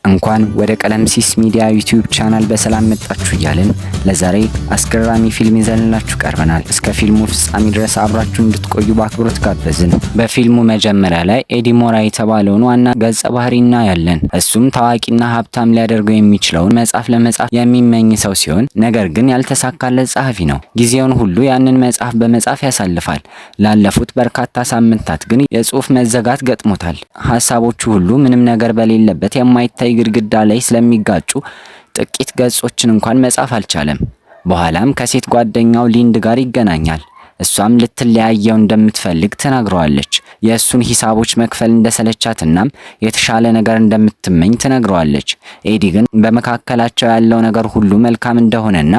እንኳን ወደ ቀለምሲስ ሚዲያ ዩቲዩብ ቻናል በሰላም መጣችሁ እያልን ለዛሬ አስገራሚ ፊልም ይዘንላችሁ ቀርበናል። እስከ ፊልሙ ፍጻሜ ድረስ አብራችሁ እንድትቆዩ በአክብሮት ጋበዝን። በፊልሙ መጀመሪያ ላይ ኤዲ ሞራ የተባለውን ዋና ገጸ ባህሪ እናያለን። እሱም ታዋቂና ሀብታም ሊያደርገው የሚችለውን መጽሐፍ ለመጻፍ የሚመኝ ሰው ሲሆን ነገር ግን ያልተሳካለት ጸሐፊ ነው። ጊዜውን ሁሉ ያንን መጽሐፍ በመጻፍ ያሳልፋል። ላለፉት በርካታ ሳምንታት ግን የጽሑፍ መዘጋት ገጥሞታል። ሀሳቦቹ ሁሉ ምንም ነገር በሌለበት የማይታይ ግድግዳ ላይ ስለሚጋጩ ጥቂት ገጾችን እንኳን መጻፍ አልቻለም። በኋላም ከሴት ጓደኛው ሊንድ ጋር ይገናኛል። እሷም ልትለያየው እንደምትፈልግ ተናግረዋለች። የእሱን ሂሳቦች መክፈል እንደሰለቻትና የተሻለ ነገር እንደምትመኝ ተናግረዋለች። ኤዲ ግን በመካከላቸው ያለው ነገር ሁሉ መልካም እንደሆነና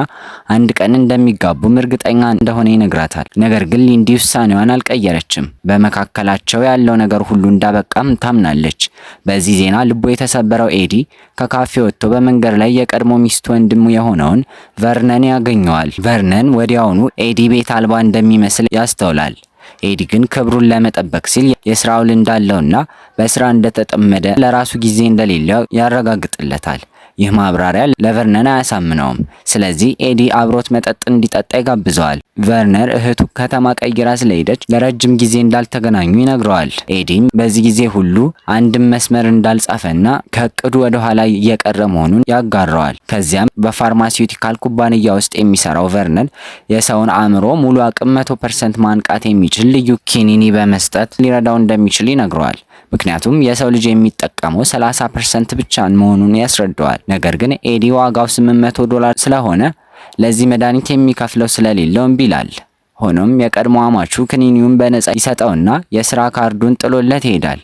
አንድ ቀን እንደሚጋቡም እርግጠኛ እንደሆነ ይነግራታል። ነገር ግን ሊንዲ ውሳኔዋን አልቀየረችም። በመካከላቸው ያለው ነገር ሁሉ እንዳበቃም ታምናለች። በዚህ ዜና ልቡ የተሰበረው ኤዲ ከካፌ ወጥቶ በመንገድ ላይ የቀድሞ ሚስቱ ወንድሙ የሆነውን ቨርነን ያገኘዋል። ቨርነን ወዲያውኑ ኤዲ ቤት አልባ እንደሚመስል ያስተውላል። ኤዲ ግን ክብሩን ለመጠበቅ ሲል የስራ ውል እንዳለውና በስራ እንደተጠመደ ለራሱ ጊዜ እንደሌለው ያረጋግጥለታል። ይህ ማብራሪያ ለቨርነን አያሳምነውም። ስለዚህ ኤዲ አብሮት መጠጥ እንዲጠጣ ይጋብዘዋል። ቨርነር እህቱ ከተማ ቀይራ ስለሄደች ለረጅም ጊዜ እንዳልተገናኙ ይነግረዋል። ኤዲም በዚህ ጊዜ ሁሉ አንድም መስመር እንዳልጻፈና ከእቅዱ ወደ ኋላ እየቀረ መሆኑን ያጋራዋል። ከዚያም በፋርማሲውቲካል ኩባንያ ውስጥ የሚሰራው ቨርነር የሰውን አእምሮ ሙሉ አቅም 100% ማንቃት የሚችል ልዩ ኪኒኒ በመስጠት ሊረዳው እንደሚችል ይነግረዋል። ምክንያቱም የሰው ልጅ የሚጠቀመው 30% ብቻ መሆኑን ያስረዳዋል። ነገር ግን ኤዲ ዋጋው $800 ስለሆነ ለዚህ መድኃኒት የሚከፍለው ስለሌለው እምቢ ይላል። ሆኖም የቀድሞ አማቹ ክኒኒውን በነጻ ይሰጠውና የስራ ካርዱን ጥሎለት ይሄዳል።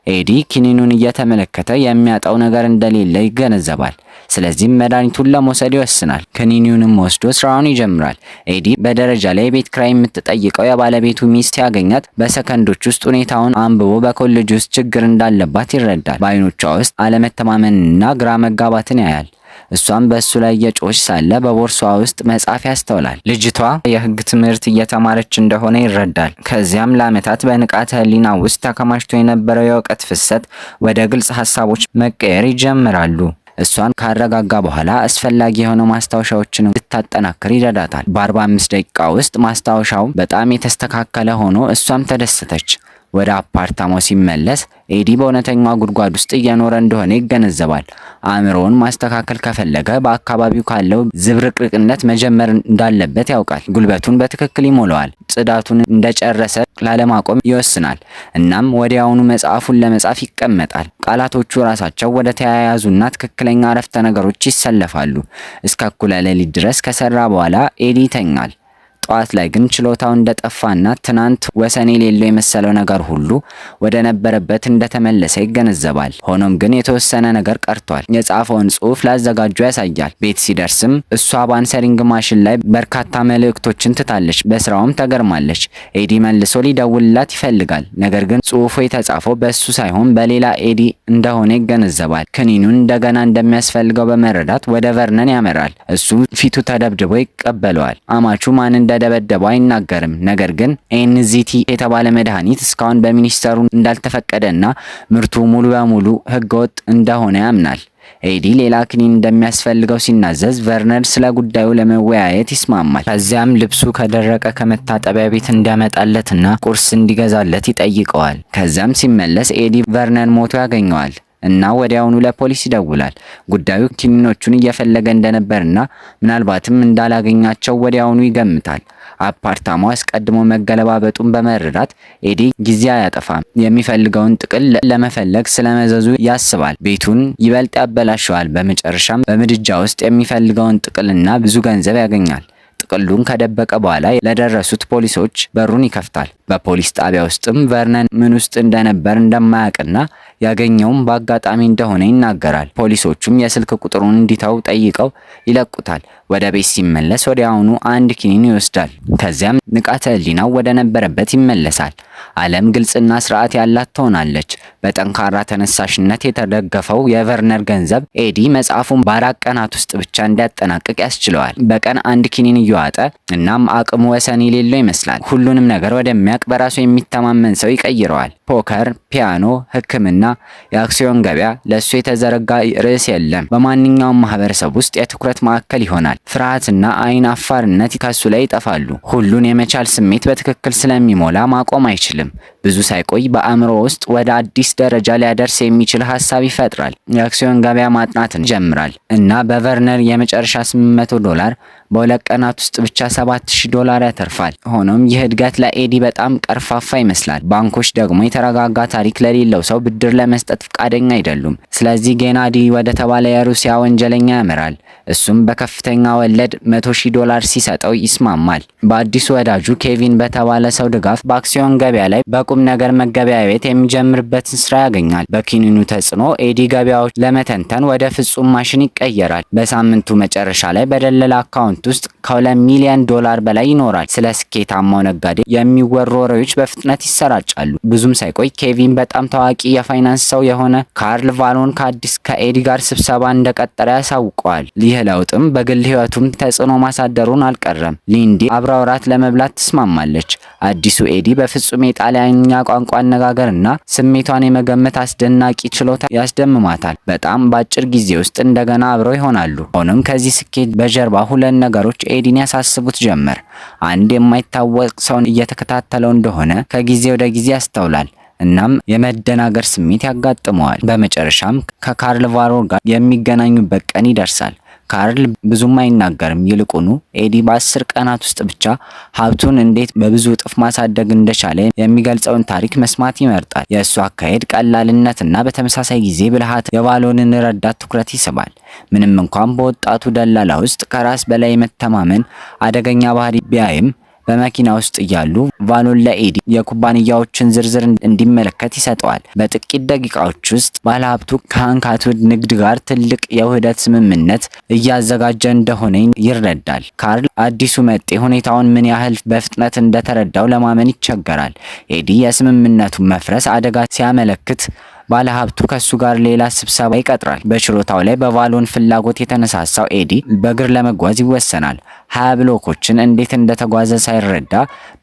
ኤዲ ክኒኑን እየተመለከተ የሚያጣው ነገር እንደሌለ ይገነዘባል። ስለዚህም መድኃኒቱን ለመውሰድ ይወስናል። ክኒኒውንም ወስዶ ስራውን ይጀምራል። ኤዲ በደረጃ ላይ የቤት ክራይ የምትጠይቀው የባለቤቱ ሚስት ያገኛት በሰከንዶች ውስጥ ሁኔታውን አንብቦ በኮሌጅ ውስጥ ችግር እንዳለባት ይረዳል። በአይኖቿ ውስጥ አለመተማመንና ግራ መጋባትን ያያል። እሷም በእሱ ላይ የጮች ሳለ በቦርሷ ውስጥ መጽሐፍ ያስተውላል። ልጅቷ የህግ ትምህርት እየተማረች እንደሆነ ይረዳል። ከዚያም ለዓመታት በንቃተ ህሊና ውስጥ ተከማችቶ የነበረው የእውቀት ፍሰት ወደ ግልጽ ሀሳቦች መቀየር ይጀምራሉ። እሷን ካረጋጋ በኋላ አስፈላጊ የሆኑ ማስታወሻዎችን እንድታጠናክር ይረዳታል። በ45 ደቂቃ ውስጥ ማስታወሻው በጣም የተስተካከለ ሆኖ እሷም ተደሰተች። ወደ አፓርታማው ሲመለስ ኤዲ በእውነተኛው ጉድጓድ ውስጥ እየኖረ እንደሆነ ይገነዘባል። አእምሮውን ማስተካከል ከፈለገ በአካባቢው ካለው ዝብርቅርቅነት መጀመር እንዳለበት ያውቃል። ጉልበቱን በትክክል ይሞላዋል። ጽዳቱን እንደጨረሰ ላለማቆም ይወስናል። እናም ወዲያውኑ መጽሐፉን ለመጻፍ ይቀመጣል። ቃላቶቹ ራሳቸው ወደ ተያያዙና ትክክለኛ አረፍተ ነገሮች ይሰለፋሉ። እስከ እኩለ ሌሊት ድረስ ከሰራ በኋላ ኤዲ ይተኛል። ጠዋት ላይ ግን ችሎታው እንደጠፋና ትናንት ወሰን የሌለው የመሰለው ነገር ሁሉ ወደ ነበረበት እንደተመለሰ ይገነዘባል። ሆኖም ግን የተወሰነ ነገር ቀርቷል። የጻፈውን ጽሑፍ ላዘጋጁ ያሳያል። ቤት ሲደርስም እሷ በአንሰሪንግ ማሽን ላይ በርካታ መልእክቶችን ትታለች። በስራውም ተገርማለች። ኤዲ መልሶ ሊደውልላት ይፈልጋል። ነገር ግን ጽሑፉ የተጻፈው በእሱ ሳይሆን በሌላ ኤዲ እንደሆነ ይገነዘባል። ክኒኑን እንደገና እንደሚያስፈልገው በመረዳት ወደ ቨርነን ያመራል። እሱ ፊቱ ተደብድቦ ይቀበለዋል። አማቹ ማን እንደደበደበው አይናገርም። ነገር ግን ኤንዚቲ የተባለ መድኃኒት እስካሁን በሚኒስተሩ እንዳልተፈቀደና ምርቱ ሙሉ በሙሉ ህገወጥ እንደሆነ ያምናል። ኤዲ ሌላ ክኒን እንደሚያስፈልገው ሲናዘዝ ቨርነር ስለ ጉዳዩ ለመወያየት ይስማማል። ከዚያም ልብሱ ከደረቀ ከመታጠቢያ ቤት እንዲያመጣለትና ቁርስ እንዲገዛለት ይጠይቀዋል። ከዚያም ሲመለስ ኤዲ ቨርነር ሞቶ ያገኘዋል እና ወዲያውኑ ለፖሊስ ይደውላል። ጉዳዩ ክኒኖቹን እየፈለገ እንደነበርና ምናልባትም እንዳላገኛቸው ወዲያውኑ ይገምታል። አፓርታማው አስቀድሞ መገለባበጡን በመረዳት ኤዲ ጊዜ አያጠፋም። የሚፈልገውን ጥቅል ለመፈለግ ስለመዘዙ ያስባል። ቤቱን ይበልጥ ያበላሸዋል። በመጨረሻም በምድጃ ውስጥ የሚፈልገውን ጥቅልና ብዙ ገንዘብ ያገኛል። ጥቅሉን ከደበቀ በኋላ ለደረሱት ፖሊሶች በሩን ይከፍታል። በፖሊስ ጣቢያ ውስጥም ቨርነን ምን ውስጥ እንደነበር እንደማያውቅና ያገኘውም በአጋጣሚ እንደሆነ ይናገራል። ፖሊሶቹም የስልክ ቁጥሩን እንዲተው ጠይቀው ይለቁታል። ወደ ቤት ሲመለስ ወዲያውኑ አንድ ኪኒን ይወስዳል። ከዚያም ንቃተ ህሊናው ወደ ነበረበት ይመለሳል። ዓለም ግልጽና ስርዓት ያላት ትሆናለች። በጠንካራ ተነሳሽነት የተደገፈው የቨርነር ገንዘብ ኤዲ መጽሐፉን በ4 ቀናት ውስጥ ብቻ እንዲያጠናቅቅ ያስችለዋል። በቀን አንድ ኪኒን እየዋጠ እናም አቅሙ ወሰን የሌለው ይመስላል። ሁሉንም ነገር ወደሚያውቅ በራሱ የሚተማመን ሰው ይቀይረዋል። ፖከር፣ ፒያኖ፣ ሕክምና፣ የአክሲዮን ገበያ ለሱ የተዘረጋ ርዕስ የለም። በማንኛውም ማህበረሰብ ውስጥ የትኩረት ማዕከል ይሆናል። ፍርሃትና አይን አፋርነት ከሱ ላይ ይጠፋሉ። ሁሉን የመቻል ስሜት በትክክል ስለሚሞላ ማቆም አይችልም። ብዙ ሳይቆይ በአእምሮ ውስጥ ወደ አዲስ ደረጃ ሊያደርስ የሚችል ሀሳብ ይፈጥራል። የአክሲዮን ገበያ ማጥናትን ይጀምራል እና በቨርነር የመጨረሻ $800 በሁለት ቀናት ውስጥ ብቻ $7000 ያተርፋል። ሆኖም ይህ እድገት ለኤዲ በጣም ቀርፋፋ ይመስላል። ባንኮች ደግሞ የተረጋጋ ታሪክ ለሌለው ሰው ብድር ለመስጠት ፈቃደኛ አይደሉም። ስለዚህ ጌናዲ ወደ ተባለ የሩሲያ ወንጀለኛ ያመራል። እሱም በከፍተኛ ወለድ $100,000 ሲሰጠው ይስማማል። በአዲሱ ወዳጁ ኬቪን በተባለ ሰው ድጋፍ በአክሲዮን ገበያ ላይ በቁም ነገር መገበያየት የሚጀምርበትን ስራ ያገኛል። በኪኒኑ ተጽዕኖ ኤዲ ገበያዎች ለመተንተን ወደ ፍጹም ማሽን ይቀየራል። በሳምንቱ መጨረሻ ላይ በደለላ አካውንት ውስጥ $2 ሚሊዮን በላይ ይኖራል። ስለ ስኬታማው ነጋዴ የሚወሩ ወሬዎች በፍጥነት ይሰራጫሉ። ብዙም ሳይቆይ ኬቪን በጣም ታዋቂ የፋይናንስ ሰው የሆነ ካርል ቫሎን ከኤዲ ጋር ስብሰባ እንደቀጠረ ያሳውቀዋል። ይህ ለውጥም በግል ህይወቱም ተጽዕኖ ማሳደሩን አልቀረም። ሊንዲ አብራው ራት ለመብላት ትስማማለች። አዲሱ ኤዲ በፍጹም የጣሊያንኛ ቋንቋ አነጋገርና ስሜቷን የመገመት አስደናቂ ችሎታ ያስደምማታል። በጣም በአጭር ጊዜ ውስጥ እንደገና አብረው ይሆናሉ። ሆኖም ከዚህ ስኬት በጀርባ ሁለት ነገሮች ኤዲን ያሳስቡት ጀመር። አንድ የማይታወቅ ሰውን እየተከታተለው እንደሆነ ከጊዜ ወደ ጊዜ ያስተውላል። እናም የመደናገር ስሜት ያጋጥመዋል። በመጨረሻም ከካርል ቫሎን ጋር የሚገናኙበት ቀን ይደርሳል። ካርል ብዙም አይናገርም። ይልቁኑ ኤዲ በ10 ቀናት ውስጥ ብቻ ሀብቱን እንዴት በብዙ እጥፍ ማሳደግ እንደቻለ የሚገልጸውን ታሪክ መስማት ይመርጣል። የእሱ አካሄድ ቀላልነትና በተመሳሳይ ጊዜ ብልሃት የቫሎንን ረዳት ትኩረት ይስባል። ምንም እንኳን በወጣቱ ደላላ ውስጥ ከራስ በላይ መተማመን አደገኛ ባህሪ ቢያይም በመኪና ውስጥ እያሉ ቫሎን ለኤዲ የኩባንያዎችን ዝርዝር እንዲመለከት ይሰጠዋል። በጥቂት ደቂቃዎች ውስጥ ባለሀብቱ ከአንካቱድ ንግድ ጋር ትልቅ የውህደት ስምምነት እያዘጋጀ እንደሆነ ይረዳል። ካርል አዲሱ መጤ ሁኔታውን ምን ያህል በፍጥነት እንደተረዳው ለማመን ይቸገራል። ኤዲ የስምምነቱን መፍረስ አደጋ ሲያመለክት ባለሀብቱ ከሱ ጋር ሌላ ስብሰባ ይቀጥራል። በችሮታው ላይ በቫሎን ፍላጎት የተነሳሳው ኤዲ በእግር ለመጓዝ ይወሰናል። 20 ብሎኮችን እንዴት እንደተጓዘ ሳይረዳ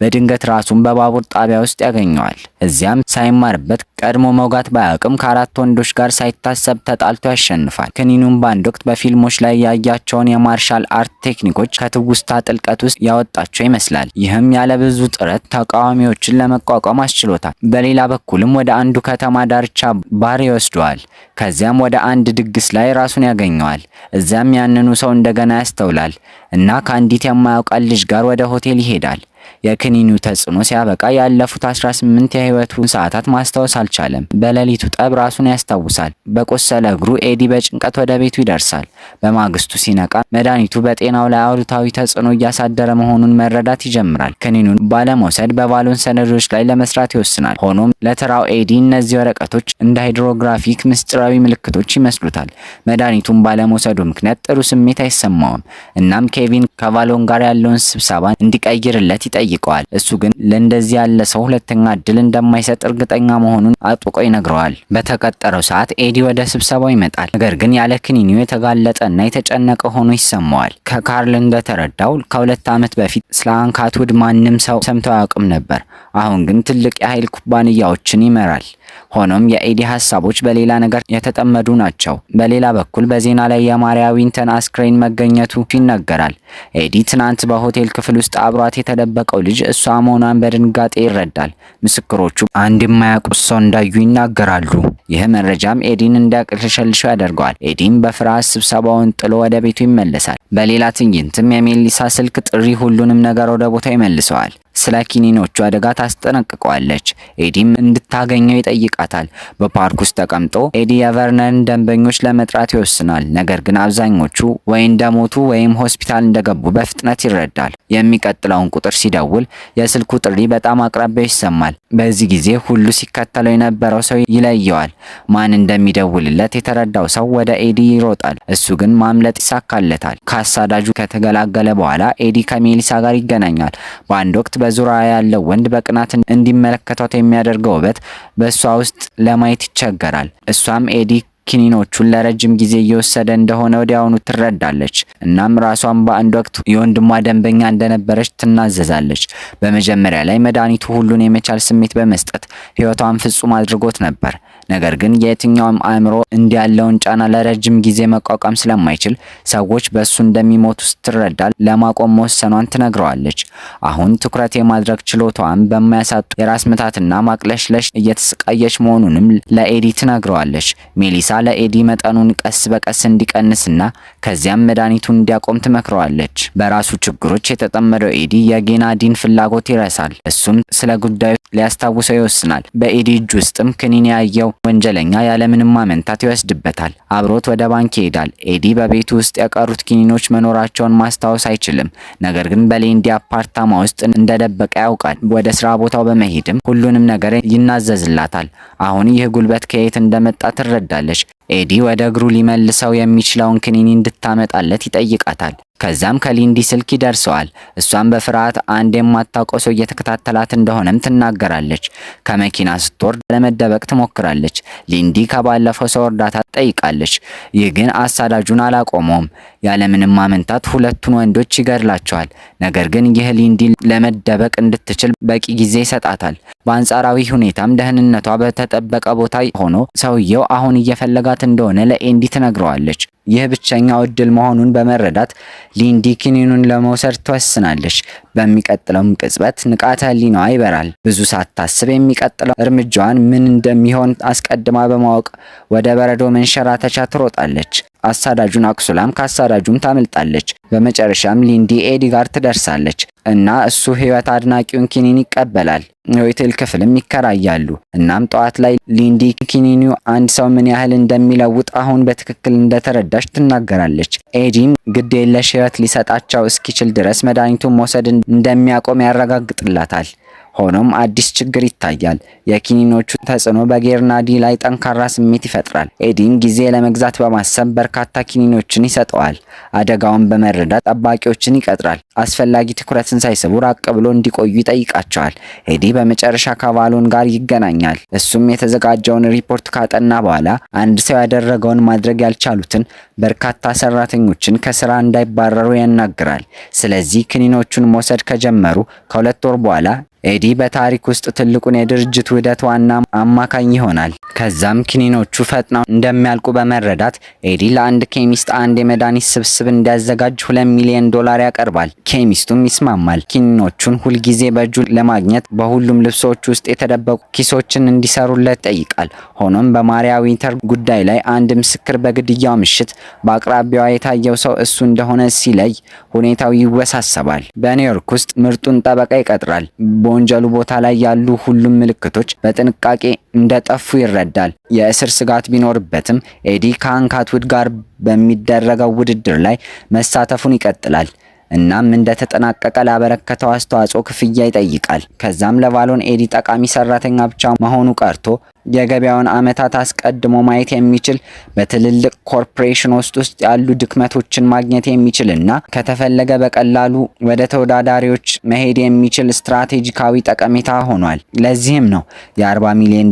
በድንገት ራሱን በባቡር ጣቢያ ውስጥ ያገኘዋል። እዚያም ሳይማርበት ቀድሞ መውጋት ባያውቅም ከአራት ወንዶች ጋር ሳይታሰብ ተጣልቶ ያሸንፋል። ክኒኑም በአንድ ወቅት በፊልሞች ላይ ያያቸውን የማርሻል አርት ቴክኒኮች ከትውስታ ጥልቀት ውስጥ ያወጣቸው ይመስላል። ይህም ያለ ብዙ ጥረት ተቃዋሚዎችን ለመቋቋም አስችሎታል። በሌላ በኩልም ወደ አንዱ ከተማ ዳርቻ ባር ይወስደዋል። ከዚያም ወደ አንድ ድግስ ላይ ራሱን ያገኘዋል። እዚያም ያንኑ ሰው እንደገና ያስተውላል እና ከአንዲት የማያውቃት ልጅ ጋር ወደ ሆቴል ይሄዳል። የክኒኑ ተጽዕኖ ሲያበቃ ያለፉት 18 የህይወቱ ሰዓታት ማስታወስ አልቻለም። በሌሊቱ ጠብ ራሱን ያስታውሳል። በቆሰለ እግሩ ኤዲ በጭንቀት ወደ ቤቱ ይደርሳል። በማግስቱ ሲነቃ መድኃኒቱ በጤናው ላይ አሉታዊ ተጽዕኖ እያሳደረ መሆኑን መረዳት ይጀምራል። ክኒኑን ባለመውሰድ በቫሎን ሰነዶች ላይ ለመስራት ይወስናል። ሆኖም ለተራው ኤዲ እነዚህ ወረቀቶች እንደ ሃይድሮግራፊክ ምስጢራዊ ምልክቶች ይመስሉታል። መድኃኒቱን ባለመውሰዱ ምክንያት ጥሩ ስሜት አይሰማውም። እናም ኬቪን ከቫሎን ጋር ያለውን ስብሰባ እንዲቀይርለት ይጠይቀዋል። እሱ ግን ለእንደዚህ ያለ ሰው ሁለተኛ እድል እንደማይሰጥ እርግጠኛ መሆኑን አጥብቆ ይነግረዋል። በተቀጠረው ሰዓት ኤዲ ወደ ስብሰባው ይመጣል። ነገር ግን ያለ ክኒኒው የተጋለጠና የተጨነቀ ሆኖ ይሰማዋል። ከካርል እንደተረዳው ከ2 ዓመት በፊት ስለ አንካቱድ ማንም ሰው ሰምቶ አያውቅም ነበር። አሁን ግን ትልቅ የኃይል ኩባንያዎችን ይመራል። ሆኖም የኤዲ ሀሳቦች በሌላ ነገር የተጠመዱ ናቸው። በሌላ በኩል በዜና ላይ የማሪያ ዊንተን አስክሬን መገኘቱ ይነገራል። ኤዲ ትናንት በሆቴል ክፍል ውስጥ አብሯት የተደበቀው ልጅ እሷ መሆኗን በድንጋጤ ይረዳል። ምስክሮቹ አንድ የማያውቁት ሰው እንዳዩ ይናገራሉ። ይህ መረጃም ኤዲን እንዲያቅለሸልሸው ያደርገዋል። ኤዲም በፍርሃት ስብሰባውን ጥሎ ወደ ቤቱ ይመለሳል። በሌላ ትዕይንትም የሜሊሳ ስልክ ጥሪ ሁሉንም ነገር ወደ ቦታ ይመልሰዋል። ስለ ኪኒኖቹ አደጋ ታስጠነቅቀዋለች። ኤዲም እንድታገኘው ይጠይቃታል። በፓርክ ውስጥ ተቀምጦ ኤዲ የቨርነርን ደንበኞች ለመጥራት ይወስናል። ነገር ግን አብዛኞቹ ወይ እንደሞቱ ወይም ሆስፒታል እንደገቡ በፍጥነት ይረዳል። የሚቀጥለውን ቁጥር ሲደውል የስልኩ ጥሪ በጣም አቅራቢያው ይሰማል። በዚህ ጊዜ ሁሉ ሲከተለው የነበረው ሰው ይለየዋል። ማን እንደሚደውልለት የተረዳው ሰው ወደ ኤዲ ይሮጣል። እሱ ግን ማምለጥ ይሳካለታል። ከአሳዳጁ ከተገላገለ በኋላ ኤዲ ከሜሊሳ ጋር ይገናኛል። በአንድ ወቅት በዙሪያ ያለው ወንድ በቅናት እንዲመለከቷት የሚያደርገው ውበት በእሷ ውስጥ ለማየት ይቸገራል። እሷም ኤዲ ኪኒኖቹን ለረጅም ጊዜ እየወሰደ እንደሆነ ወዲያውኑ ትረዳለች። እናም ራሷን በአንድ ወቅት የወንድሟ ደንበኛ እንደነበረች ትናዘዛለች። በመጀመሪያ ላይ መድኃኒቱ ሁሉን የመቻል ስሜት በመስጠት ህይወቷን ፍጹም አድርጎት ነበር። ነገር ግን የትኛውም አእምሮ እንዲያለውን ጫና ለረጅም ጊዜ መቋቋም ስለማይችል ሰዎች በሱ እንደሚሞቱ ስትረዳ ለማቆም መወሰኗን ትነግረዋለች። አሁን ትኩረት የማድረግ ችሎታዋን በማያሳጡ የራስ ምታትና ማቅለሽለሽ እየተሰቃየች መሆኑንም ለኤዲ ትነግረዋለች። ሜሊሳ ለኤዲ መጠኑን ቀስ በቀስ እንዲቀንስና ከዚያም መድኃኒቱን እንዲያቆም ትመክረዋለች። በራሱ ችግሮች የተጠመደው ኤዲ የጌናዲን ፍላጎት ይረሳል። እሱም ስለ ጉዳዩ ሊያስታውሰው ይወስናል። በኤዲ እጅ ውስጥም ክኒን ያየው ወንጀለኛ ያለምንም ማመንታት ይወስድበታል። አብሮት ወደ ባንክ ይሄዳል። ኤዲ በቤቱ ውስጥ የቀሩት ክኒኖች መኖራቸውን ማስታወስ አይችልም። ነገር ግን በሌንዲ አፓርታማ ውስጥ እንደደበቀ ያውቃል። ወደ ስራ ቦታው በመሄድም ሁሉንም ነገር ይናዘዝላታል። አሁን ይህ ጉልበት ከየት እንደመጣ ትረዳለች። ኤዲ ወደ እግሩ ሊመልሰው የሚችለውን ክኒን እንድታመጣለት ይጠይቃታል። ከዛም ከሊንዲ ስልክ ይደርሰዋል። እሷም በፍርሃት አንድ የማታውቀው ሰው እየተከታተላት እንደሆነም ትናገራለች። ከመኪና ስትወርድ ለመደበቅ ትሞክራለች። ሊንዲ ከባለፈው ሰው እርዳታ ትጠይቃለች። ይህ ግን አሳዳጁን አላቆመውም። ያለምንም ማመንታት ሁለቱን ወንዶች ይገድላቸዋል። ነገር ግን ይህ ሊንዲ ለመደበቅ እንድትችል በቂ ጊዜ ይሰጣታል። በአንጻራዊ ሁኔታም ደህንነቷ በተጠበቀ ቦታ ሆኖ ሰውየው አሁን እየፈለጋት እንደሆነ ለኤንዲ ትነግረዋለች። ይህ ብቸኛው እድል መሆኑን በመረዳት ሊንዲ ክኒኑን ለመውሰድ ትወስናለች። በሚቀጥለውም ቅጽበት ንቃተ ህሊናዋ ይበራል። ብዙ ሳታስብ የሚቀጥለው እርምጃዋን ምን እንደሚሆን አስቀድማ በማወቅ ወደ በረዶ መንሸራተቻ ትሮጣለች። አሳዳጁን አቁስላም ከአሳዳጁም ታመልጣለች። በመጨረሻም ሊንዲ ኤዲ ጋር ትደርሳለች እና እሱ ህይወት አድናቂውን ኪኒን ይቀበላል። የሆቴል ክፍልም ይከራያሉ። እናም ጠዋት ላይ ሊንዲ ኪኒኒው አንድ ሰው ምን ያህል እንደሚለውጥ አሁን በትክክል እንደተረዳች ትናገራለች። ኤዲም ግድ የለሽ ህይወት ሊሰጣቸው እስኪችል ድረስ መድኃኒቱን መውሰድ እንደሚያቆም ያረጋግጥላታል። ሆኖም አዲስ ችግር ይታያል። የኪኒኖቹ ተጽዕኖ በጌርናዲ ላይ ጠንካራ ስሜት ይፈጥራል። ኤዲም ጊዜ ለመግዛት በማሰብ በርካታ ኪኒኖችን ይሰጠዋል። አደጋውን በመረዳት ጠባቂዎችን ይቀጥራል። አስፈላጊ ትኩረትን ሳይስቡ ራቅ ብሎ እንዲቆዩ ይጠይቃቸዋል። ኤዲ በመጨረሻ ከቫሎን ጋር ይገናኛል። እሱም የተዘጋጀውን ሪፖርት ካጠና በኋላ አንድ ሰው ያደረገውን ማድረግ ያልቻሉትን በርካታ ሰራተኞችን ከስራ እንዳይባረሩ ያናግራል። ስለዚህ ክኒኖቹን መውሰድ ከጀመሩ ከ2 ወር በኋላ ኤዲ በታሪክ ውስጥ ትልቁን የድርጅት ውህደት ዋና አማካኝ ይሆናል። ከዛም ክኒኖቹ ፈጥነው እንደሚያልቁ በመረዳት ኤዲ ለአንድ ኬሚስት አንድ የመድኃኒት ስብስብ እንዲያዘጋጅ $2 ሚሊዮን ያቀርባል። ኬሚስቱም ይስማማል። ክኒኖቹን ሁልጊዜ በእጁ ለማግኘት በሁሉም ልብሶች ውስጥ የተደበቁ ኪሶችን እንዲሰሩለት ይጠይቃል። ሆኖም በማሪያ ዊንተር ጉዳይ ላይ አንድ ምስክር በግድያው ምሽት በአቅራቢያዋ የታየው ሰው እሱ እንደሆነ ሲለይ ሁኔታው ይወሳሰባል። በኒውዮርክ ውስጥ ምርጡን ጠበቃ ይቀጥራል። በወንጀሉ ቦታ ላይ ያሉ ሁሉም ምልክቶች በጥንቃቄ እንደጠፉ ይረዳል። የእስር ስጋት ቢኖርበትም ኤዲ ከአንካትውድ ጋር በሚደረገው ውድድር ላይ መሳተፉን ይቀጥላል። እናም እንደተጠናቀቀ ላበረከተው አስተዋጽኦ ክፍያ ይጠይቃል። ከዛም ለቫሎን ኤዲ ጠቃሚ ሰራተኛ ብቻ መሆኑ ቀርቶ የገበያውን ዓመታት አስቀድሞ ማየት የሚችል በትልልቅ ኮርፖሬሽኖች ውስጥ ያሉ ድክመቶችን ማግኘት የሚችልና ከተፈለገ በቀላሉ ወደ ተወዳዳሪዎች መሄድ የሚችል ስትራቴጂካዊ ጠቀሜታ ሆኗል። ለዚህም ነው የ$40 ሚሊዮን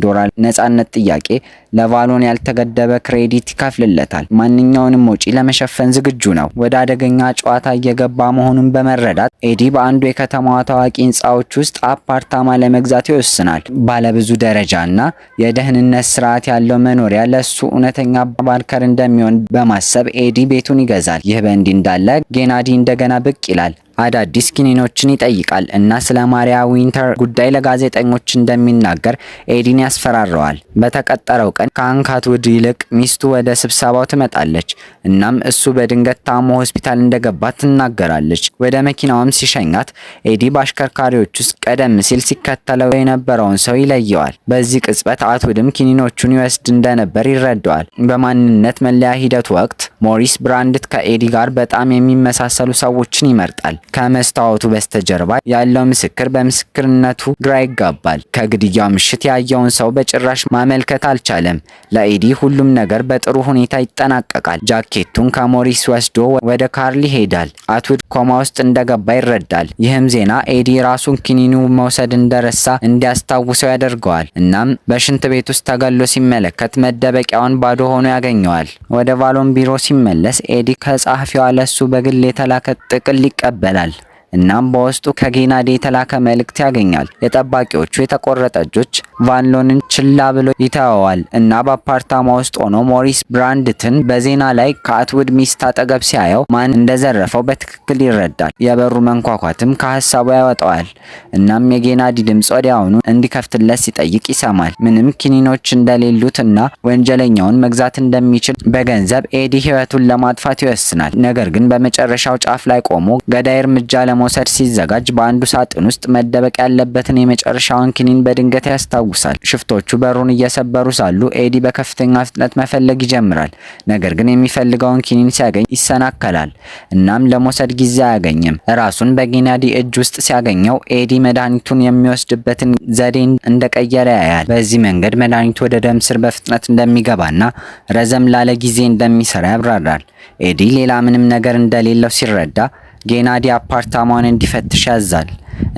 ነፃነት ጥያቄ ለቫሎን ያልተገደበ ክሬዲት ይከፍልለታል። ማንኛውንም ወጪ ለመሸፈን ዝግጁ ነው። ወደ አደገኛ ጨዋታ እየገባ መሆኑን በመረዳት ኤዲ በአንዱ የከተማዋ ታዋቂ ህንፃዎች ውስጥ አፓርታማ ለመግዛት ይወስናል። ባለብዙ ደረጃና የደህንነት ስርዓት ያለው መኖሪያ ለሱ እውነተኛ ባንከር እንደሚሆን በማሰብ ኤዲ ቤቱን ይገዛል። ይህ በእንዲህ እንዳለ ጌናዲ እንደገና ብቅ ይላል። አዳዲስ ክኒኖችን ይጠይቃል እና ስለ ማሪያ ዊንተር ጉዳይ ለጋዜጠኞች እንደሚናገር ኤዲን ያስፈራረዋል። በተቀጠረው ቀን ከአንካትውድ ይልቅ ሚስቱ ወደ ስብሰባው ትመጣለች። እናም እሱ በድንገት ታሞ ሆስፒታል እንደገባ ትናገራለች። ወደ መኪናውም ሲሸኛት ኤዲ በአሽከርካሪዎች ውስጥ ቀደም ሲል ሲከተለው የነበረውን ሰው ይለየዋል። በዚህ ቅጽበት አትውድም ክኒኖቹን ይወስድ እንደነበር ይረዳዋል። በማንነት መለያ ሂደቱ ወቅት ሞሪስ ብራንድት ከኤዲ ጋር በጣም የሚመሳሰሉ ሰዎችን ይመርጣል። ከመስታወቱ በስተጀርባ ያለው ምስክር በምስክርነቱ ግራ ይጋባል። ከግድያው ምሽት ያየውን ሰው በጭራሽ ማመልከት አልቻለም። ለኤዲ ሁሉም ነገር በጥሩ ሁኔታ ይጠናቀቃል። ጃኬቱን ከሞሪስ ወስዶ ወደ ካርል ይሄዳል። አትውድ ኮማ ውስጥ እንደገባ ይረዳል። ይህም ዜና ኤዲ ራሱን ክኒኑ መውሰድ እንደረሳ እንዲያስታውሰው ያደርገዋል። እናም በሽንት ቤት ውስጥ ተገሎ ሲመለከት መደበቂያውን ባዶ ሆኖ ያገኘዋል። ወደ ቫሎን ቢሮ ሲመለስ ኤዲ ከጸሐፊዋ ለሱ በግል የተላከ ጥቅል ይቀበላል። እናም በውስጡ ከጌናዲ የተላከ መልእክት ያገኛል። የጠባቂዎቹ የተቆረጠ እጆች ቫንሎንን ችላ ብሎ ይተወዋል እና በአፓርታማ ውስጥ ሆኖ ሞሪስ ብራንድትን በዜና ላይ ከአትውድ ሚስት አጠገብ ሲያየው ማን እንደዘረፈው በትክክል ይረዳል። የበሩ መንኳኳትም ከሀሳቡ ያወጣዋል። እናም የጌናዲ ድምፅ ወዲያውኑ እንዲከፍትለት ሲጠይቅ ይሰማል። ምንም ኪኒኖች እንደሌሉት እና ወንጀለኛውን መግዛት እንደሚችል በገንዘብ ኤዲ ህይወቱን ለማጥፋት ይወስናል። ነገር ግን በመጨረሻው ጫፍ ላይ ቆሞ ገዳይ እርምጃ ለመውሰድ ሲዘጋጅ በአንዱ ሳጥን ውስጥ መደበቅ ያለበትን የመጨረሻውን ኪኒን በድንገት ያስታውሳል። ሽፍቶቹ በሩን እየሰበሩ ሳሉ ኤዲ በከፍተኛ ፍጥነት መፈለግ ይጀምራል። ነገር ግን የሚፈልገውን ኪኒን ሲያገኝ ይሰናከላል። እናም ለመውሰድ ጊዜ አያገኝም። ራሱን በጌናዲ እጅ ውስጥ ሲያገኘው ኤዲ መድኃኒቱን የሚወስድበትን ዘዴ እንደቀየረ ያያል። በዚህ መንገድ መድኃኒቱ ወደ ደም ስር በፍጥነት እንደሚገባና ረዘም ላለ ጊዜ እንደሚሰራ ያብራራል። ኤዲ ሌላ ምንም ነገር እንደሌለው ሲረዳ ጌናዲ አፓርታማውን እንዲፈትሽ ያዛል።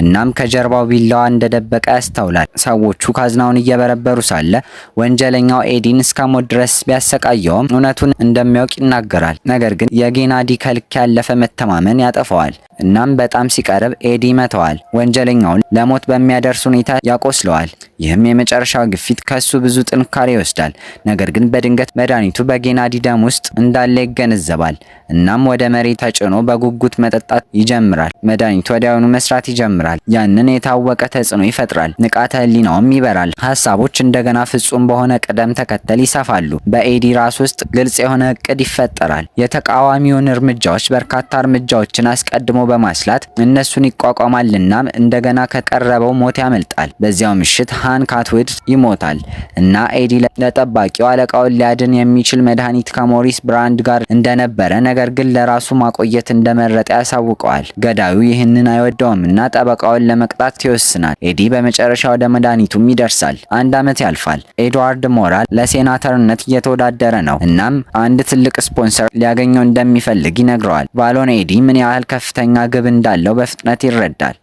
እናም ከጀርባው ቢላዋ እንደደበቀ ያስተውላል። ሰዎቹ ካዝናውን እየበረበሩ ሳለ ወንጀለኛው ኤዲን እስከ ሞት ድረስ ቢያሰቃየውም እውነቱን እንደሚያውቅ ይናገራል። ነገር ግን የጌናዲ ከልክ ያለፈ መተማመን ያጠፋዋል። እናም በጣም ሲቀርብ ኤዲ ይመተዋል። ወንጀለኛውን ለሞት በሚያደርስ ሁኔታ ያቆስለዋል። ይህም የመጨረሻው ግፊት ከሱ ብዙ ጥንካሬ ይወስዳል። ነገር ግን በድንገት መድኃኒቱ በጌናዲ ደም ውስጥ እንዳለ ይገነዘባል። እናም ወደ መሬት ተጭኖ በጉጉት መጠጣት ይጀምራል። መድኃኒቱ ወዲያውኑ መስራት ይጀምራል። ያንን የታወቀ ተጽዕኖ ይፈጥራል። ንቃተ ህሊናውም ይበራል። ሀሳቦች እንደገና ፍጹም በሆነ ቅደም ተከተል ይሰፋሉ። በኤዲ ራስ ውስጥ ግልጽ የሆነ እቅድ ይፈጠራል። የተቃዋሚውን እርምጃዎች በርካታ እርምጃዎችን አስቀድሞ በማስላት እነሱን ይቋቋማልና እንደገና ከቀረበው ሞት ያመልጣል። በዚያው ምሽት ሃን ካትውድ ይሞታል እና ኤዲ ለጠባቂው አለቃውን ሊያድን የሚችል መድኃኒት ከሞሪስ ብራንድ ጋር እንደነበረ ነገር ግን ለራሱ ማቆየት እንደመረጠ ያሳውቀዋል። ገዳዩ ይህንን አይወደውም እና ጠበቃውን ለመቅጣት ይወስናል። ኤዲ በመጨረሻ ወደ መድኃኒቱም ይደርሳል። 1 ዓመት ያልፋል። ኤድዋርድ ሞራል ለሴናተርነት እየተወዳደረ ነው። እናም አንድ ትልቅ ስፖንሰር ሊያገኘው እንደሚፈልግ ይነግረዋል። ቫሎን ኤዲ ምን ያህል ከፍተኛ ግብ እንዳለው በፍጥነት ይረዳል።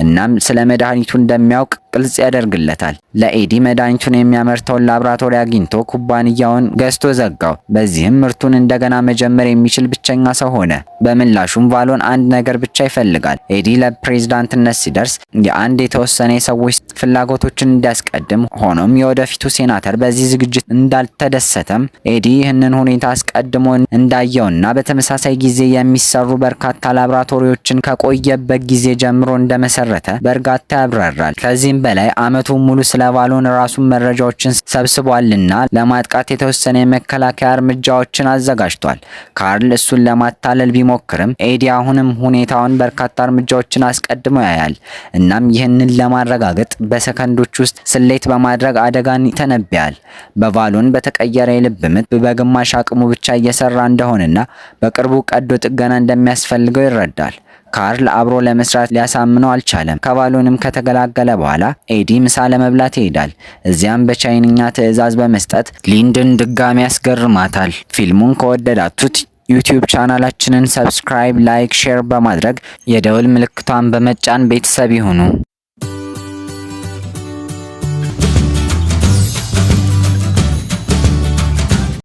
እናም ስለ መድኃኒቱ እንደሚያውቅ ግልጽ ያደርግለታል። ለኤዲ መድኃኒቱን የሚያመርተውን ላብራቶሪ አግኝቶ ኩባንያውን ገዝቶ ዘጋው። በዚህም ምርቱን እንደገና መጀመር የሚችል ብቸኛ ሰው ሆነ። በምላሹም ቫሎን አንድ ነገር ብቻ ይፈልጋል። ኤዲ ለፕሬዝዳንትነት ሲደርስ የአንድ የተወሰነ የሰዎች ፍላጎቶችን እንዲያስቀድም። ሆኖም የወደፊቱ ሴናተር በዚህ ዝግጅት እንዳልተደሰተም ኤዲ ይህንን ሁኔታ አስቀድሞ እንዳየውና በተመሳሳይ ጊዜ የሚሰሩ በርካታ ላብራቶሪዎችን ከቆየበት ጊዜ ጀምሮ እንደመሰረተ በእርጋታ ያብራራል። ከዚህም በላይ አመቱን ሙሉ ስለ ቫሎን ራሱን መረጃዎችን ሰብስቧልና ለማጥቃት የተወሰነ የመከላከያ እርምጃዎችን አዘጋጅቷል። ካርል እሱን ለማታለል ቢሞክርም ኤዲ አሁንም ሁኔታውን በርካታ እርምጃዎችን አስቀድሞ ያያል። እናም ይህንን ለማረጋገጥ በሰከንዶች ውስጥ ስሌት በማድረግ አደጋን ይተነብያል። በቫሎን በተቀየረ የልብ ምት በግማሽ አቅሙ ብቻ እየሰራ እንደሆነና በቅርቡ ቀዶ ጥገና እንደሚያስፈልገው ይረዳል። ካርል አብሮ ለመስራት ሊያሳምነው አልቻለም። ከቫሎንም ከተገላገለ በኋላ ኤዲ ምሳ ለመብላት ይሄዳል። እዚያም በቻይንኛ ትዕዛዝ በመስጠት ሊንድን ድጋሚ ያስገርማታል። ፊልሙን ከወደዳችሁት ዩቲዩብ ቻናላችንን ሰብስክራይብ፣ ላይክ፣ ሼር በማድረግ የደውል ምልክቷን በመጫን ቤተሰብ ይሁኑ።